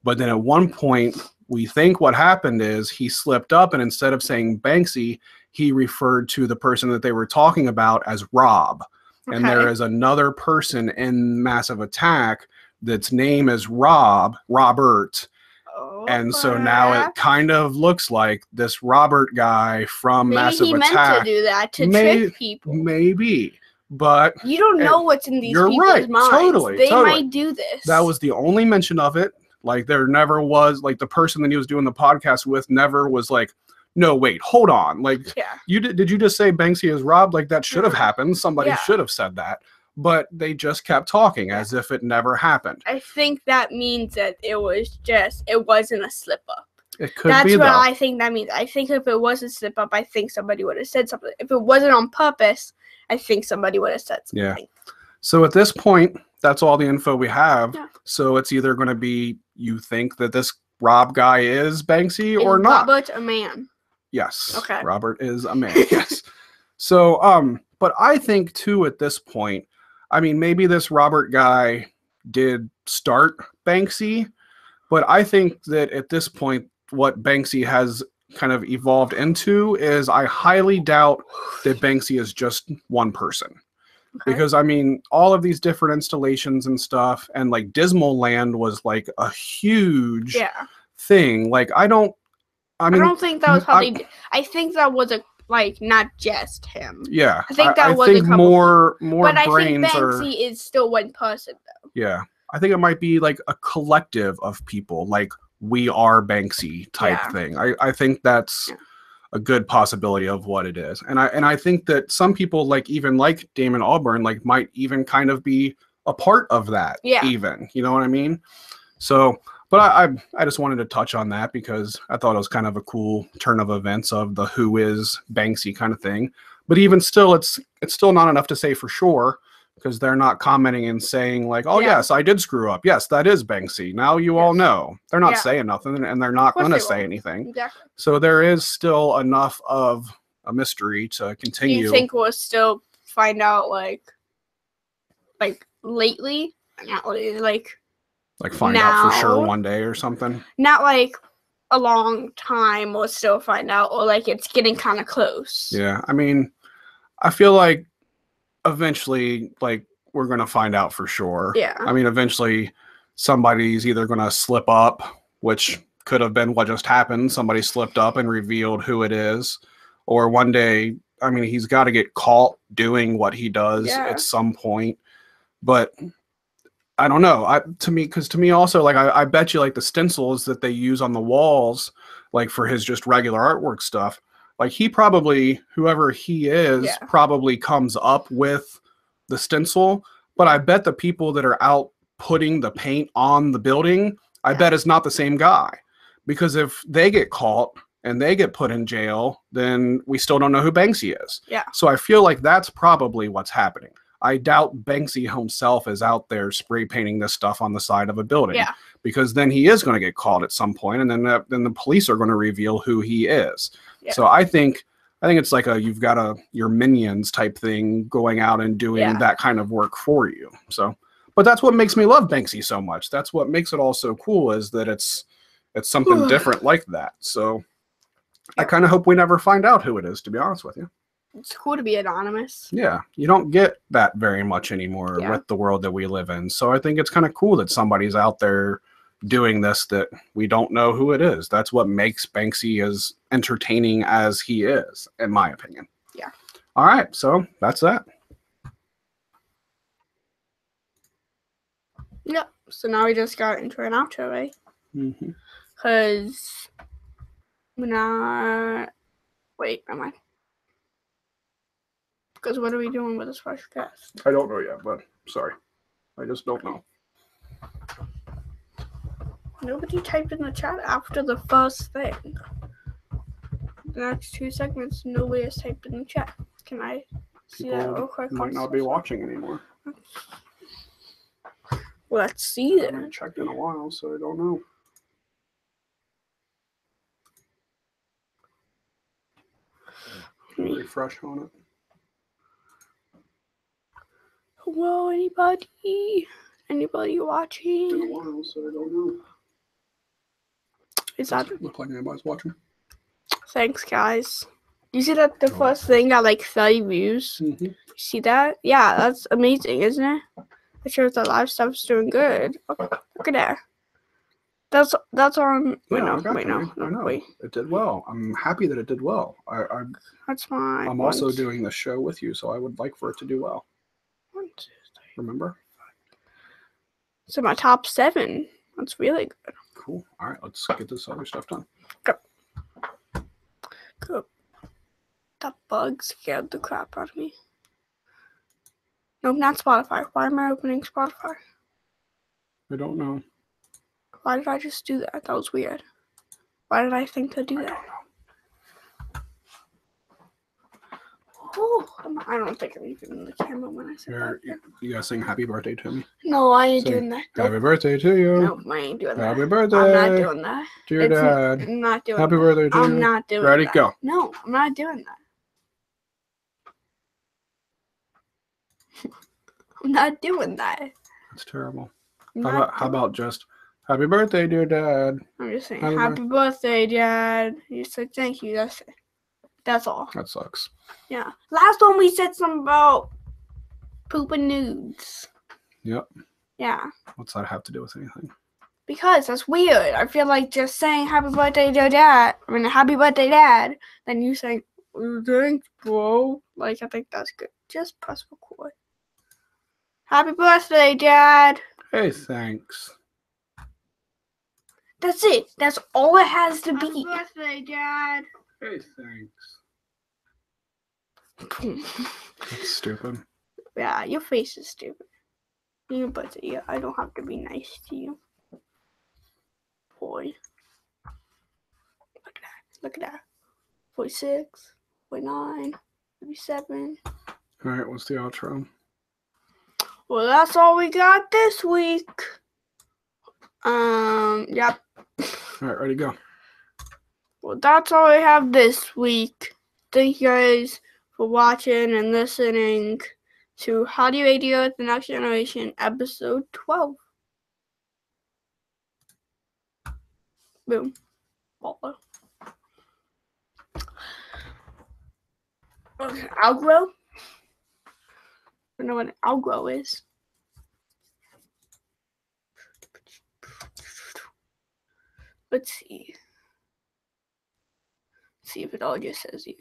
But then at one point, we think what happened is he slipped up, and instead of saying Banksy, he referred to the person that they were talking about as Rob. Okay. And there is another person in Massive Attack that's name is Robert. Oh, and so now it kind of looks like this Robert guy from Massive Attack. Maybe he meant to do that to trick people. Maybe. But you don't know what's in these people's minds. Totally. They might do this. That was the only mention of it. Like, there never was, like, the person that he was doing the podcast with never was like, no, wait, hold on. Like, did you just say Banksy is Rob? Like, that should have happened. Somebody should have said that. But they just kept talking as if it never happened. I think that means that it wasn't a slip up. It could That's be, what though. I think that means. I think if it was a slip up, I think somebody would have said something. If it wasn't on purpose, I think somebody would have said something. Yeah. So at this point, that's all the info we have. Yeah. So it's either going to be you think that this Rob guy is Banksy or not. Robert a man? Yes. Okay. Robert is a man. Yes. So, but I think too at this point, I mean, maybe this Robert guy did start Banksy, but I think that at this point, what Banksy has kind of evolved into is I highly doubt that Banksy is just one person. Okay. Because, I mean, all of these different installations and stuff, and like Dismal Land was like a huge thing. Like, I don't think that was how they did. I think that was not just him. Yeah. I think that was a couple more but brains. But I think Banksy is still one person, though. Yeah. I think it might be like a collective of people, like we are Banksy type thing. I think that's a good possibility of what it is. And I think that some people like Damon Albarn might even kind of be a part of that even. You know what I mean? So, but I just wanted to touch on that because I thought it was kind of a cool turn of events of the who is Banksy kind of thing. But even still, it's still not enough to say for sure because they're not commenting and saying like, oh, yes, I did screw up. Yes, that is Banksy. Now you all know. They're not saying nothing and they're not going to say anything. Exactly. So there is still enough of a mystery to continue. Do you think we'll still find out like lately? Not like find out for sure one day or something? Not like a long time we'll still find out, or like it's getting kind of close. Yeah, I mean, I feel like eventually like we're going to find out for sure. Yeah. I mean, eventually somebody's either going to slip up, which could have been what just happened. Somebody slipped up and revealed who it is. Or one day, I mean, he's got to get caught doing what he does at some point. But I don't know. To me also, like, I bet you like the stencils that they use on the walls, like for his just regular artwork stuff, like he probably, whoever he is, probably comes up with the stencil. But I bet the people that are out putting the paint on the building, I bet it's not the same guy. Because if they get caught and they get put in jail, then we still don't know who Banksy is. Yeah. So I feel like that's probably what's happening. I doubt Banksy himself is out there spray painting this stuff on the side of a building. Yeah. Because then he is going to get caught at some point, and then the police are going to reveal who he is. Yeah. So I think I think it's like you've got your minions type thing going out and doing that kind of work for you. So, but that's what makes me love Banksy so much. That's what makes it all so cool, is that it's something different like that. So I kind of hope we never find out who it is, to be honest with you. It's cool to be anonymous. Yeah, you don't get that very much anymore with the world that we live in. So I think it's kind of cool that somebody's out there doing this that we don't know who it is. That's what makes Banksy as entertaining as he is, in my opinion. Yeah. All right, so that's that. Yep. So now we just got into an outro, right? Mm-hmm. Because we're not... Wait, am I? Because what are we doing with this special guest? I don't know yet, but sorry. I just don't know. Nobody typed in the chat after the first thing. The next 2 segments, nobody has typed in the chat. Can I see that real quick? Might not be watching anymore. Let's see I it. haven't checked in a while, so I don't know. Refresh on it. Hello, anybody? Anybody watching? It's been a while, so I don't know. Is that... Look like anybody's watching. Thanks, guys. You see that the first thing got like 30 views? Mm-hmm. You see that? Yeah, that's amazing, isn't it? It shows that live stuff's doing good. Oh, look at that. That's on. Wait, no. I know. Wait. It did well. I'm happy that it did well. That's fine. I'm also doing the show with you, so I would like for it to do well. 1, 2, 3. Remember? So my top 7. That's really good. Cool. All right, let's get this other stuff done. Good. That bug scared the crap out of me. Nope, not Spotify. Why am I opening Spotify? I don't know. Why did I just do that? That was weird. Why did I think to do that? I don't know. Oh, I don't think I'm even in the camera when I said that. You gotta sing happy birthday to me. No, I ain't doing that. Happy birthday to you. No, I ain't doing that. Happy birthday. I'm not doing that. To your dad. I'm not doing happy that. birthday to you. I'm not doing Ready? that. Go. No, I'm not doing that. I'm not doing that. That's terrible. How about just happy birthday, dear dad? I'm just saying happy birthday, dad. You said thank you. That's it. That's all. That sucks. Yeah. Last one we said something about pooping nudes. Yep. Yeah. What's that have to do with anything? Because that's weird. I feel like just saying happy birthday to dad. I mean, happy birthday, dad. Then you saying thanks, bro. Like, I think that's good. Just press record. Happy birthday, dad. Hey, thanks. That's it. That's all it has to be. Happy birthday, Dad. Hey, thanks. That's stupid. Yeah, your face is stupid. But yeah, I don't have to be nice to you. Boy. Look at that. Look at that. 46, 49, 57. All right, what's the outro? Well, that's all we got this week. Yep. All right, ready, go. Well, that's all I have this week. Thank you guys for watching and listening to Howdy Radio, The Next Generation, episode 12. Boom. Follow. Okay, outro? I don't know what an outro is. Let's see. See if it all just says you.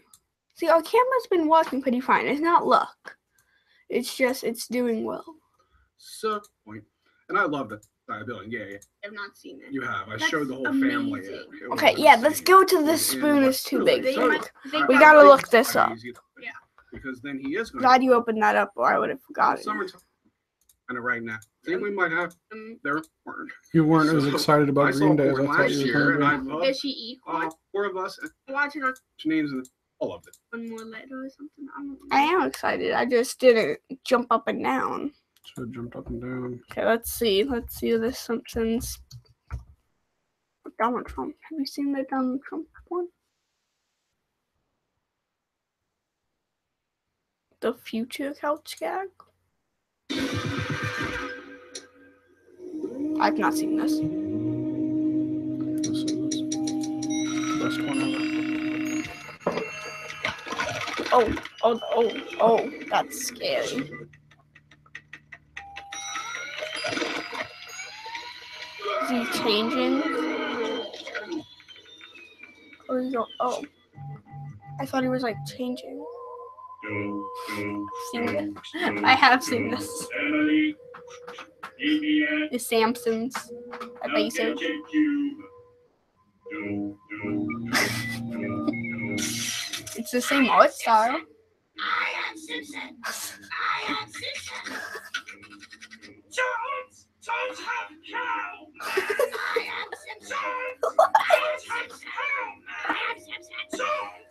See, our camera's been working pretty fine. It's not luck. It's just, it's doing well. So, point. And I love the building. Yeah. I've not seen it. You have. I That's showed the whole amazing. family it. Okay, yeah, let's go to the spoon is too big. They We gotta look this up. Yeah. Because then he is going Glad you opened that up or I would have forgotten. Summertime. And right now, I think we might have. There weren't. You weren't as excited about Green Day as I thought you were going to be. Did she eat one? 4 of us. Watching on Janine's and all of it. one more letter or something. I don't know. I am excited. I just didn't jump up and down. Should have jumped up and down. Okay, let's see. Let's see the Simpsons. Donald Trump. Have you seen the Donald Trump one? the future couch gag. I've not seen this. This is the best one ever. Oh, that's scary. Is he changing? Or is he oh. I thought he was like changing. Seen it. I have seen this. The Samsons. I think so. It's the same art style. I am Simpson. Don't have cow. I am Simpson. Don't have cow. I am Simpson.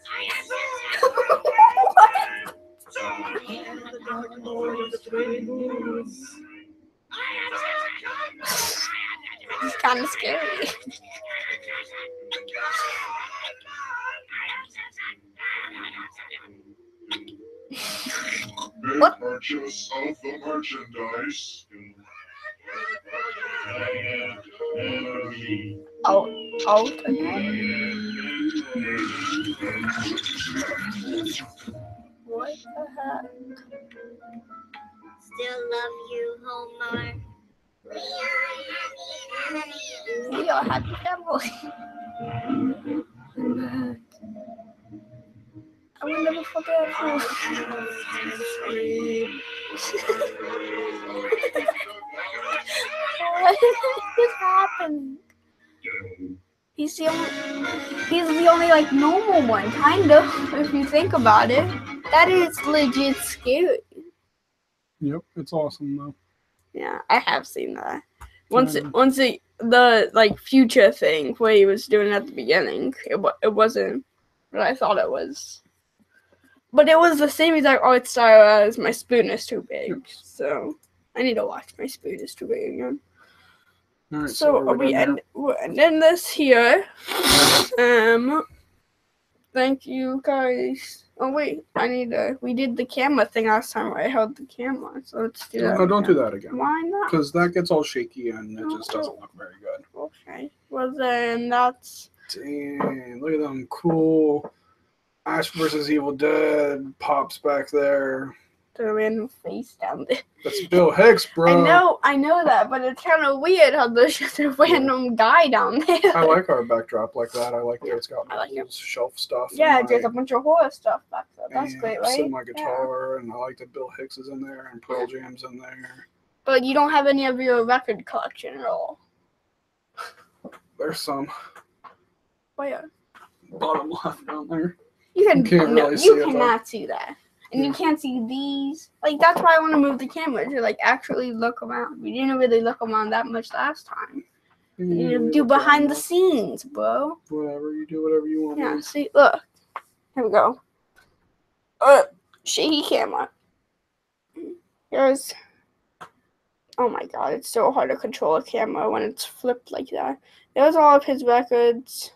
I am Simpson. It's kind of scary. What? Purchase of the merchandise. Out again? What the heck? Still love you, Homer. We are happy family. I will never forget you. What is happening? He's the only like normal one, kind of, if you think about it. That is legit scary. Yep, it's awesome though. Yeah, I have seen that. The like future thing where he was doing at the beginning, it wasn't what I thought it was. But it was the same exact art style as My Spoon Is Too Big. Yep. So I need to watch My Spoon Is Too Big again. All right, so we're ending this here. Thank you guys. Oh wait, we did the camera thing last time where I held the camera, so let's do that. No, don't do that again. Why not? Because that gets all shaky and it just doesn't look very good. Okay. Well then that's... Dang, look at them cool Ash versus Evil Dead pops back there. The random face down there. That's Bill Hicks, bro. I know that, but it's kind of weird how there's just a random guy down there. I like our backdrop like that. I like that it's got shelf stuff. Yeah, there's a bunch of horror stuff back there. That's great, right? So my guitar, and I like that Bill Hicks is in there, and Pearl Jam's in there. But you don't have any of your record collection at all. There's some. Where? Bottom left down there. You really cannot see that. And you can't see these. Like, that's why I want to move the camera to, like, actually look around. We didn't really look around that much last time. You do behind the scenes, bro. Whatever, you do whatever you want. Yeah, see, look. Here we go. Shaky camera. Here's... Oh my god, it's so hard to control a camera when it's flipped like that. There's all of his records.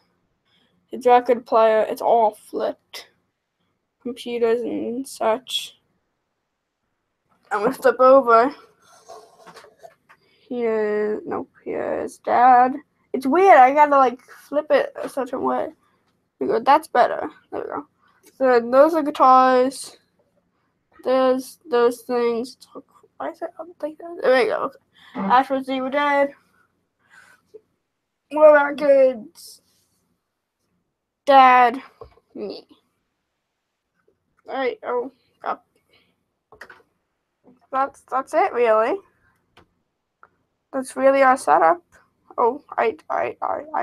His record player, it's all flipped. Computers and such. I'm gonna flip over. Here's Dad. It's weird, I gotta like flip it a certain way. There we go, that's better. There we go. So those are guitars. There's those things. Why is it up like that? There we go. Ash vs. Evil Dead. More records. Dad. Me. Alright, that's it really. That's really our setup. Oh, I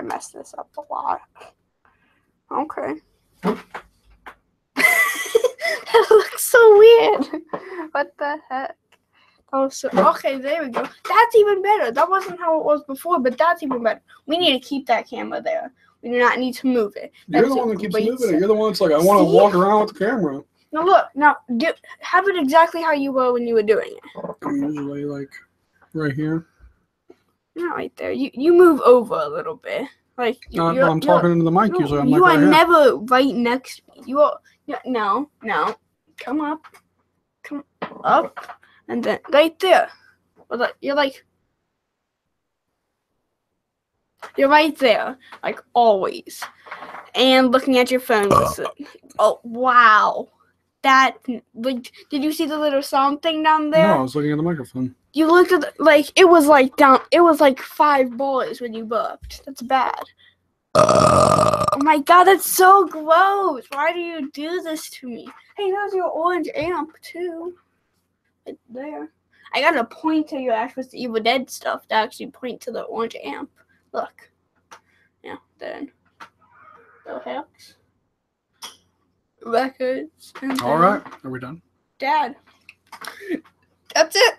messed this up a lot. Okay. That looks so weird. What the heck? Oh, so okay, there we go. That's even better. That wasn't how it was before, but that's even better. We need to keep that camera there. We do not need to move it. You're the one that keeps moving it. You're the one that's like, I want to walk around with the camera. Now look, have it exactly how you were when you were doing it. I'm usually like right here. Not right there. You move over a little bit. Like I'm talking into the mic usually. I'm you like are right never right next to me. You are no. Come up. up, and then right there. You're right there, like always. And looking at your phone. Oh wow, that like, did you see the little song thing down there? No, I was looking at the microphone. You looked at it was like down. It was like 5 boys when you burped. That's bad. Oh my god, that's so gross. Why do you do this to me? Hey, there's your orange amp too. Right there. I gotta point to your Ash vs. Evil Dead stuff to actually point to the orange amp. Look. Yeah, then. No helps. Records. All right, are we done? Dad. That's it.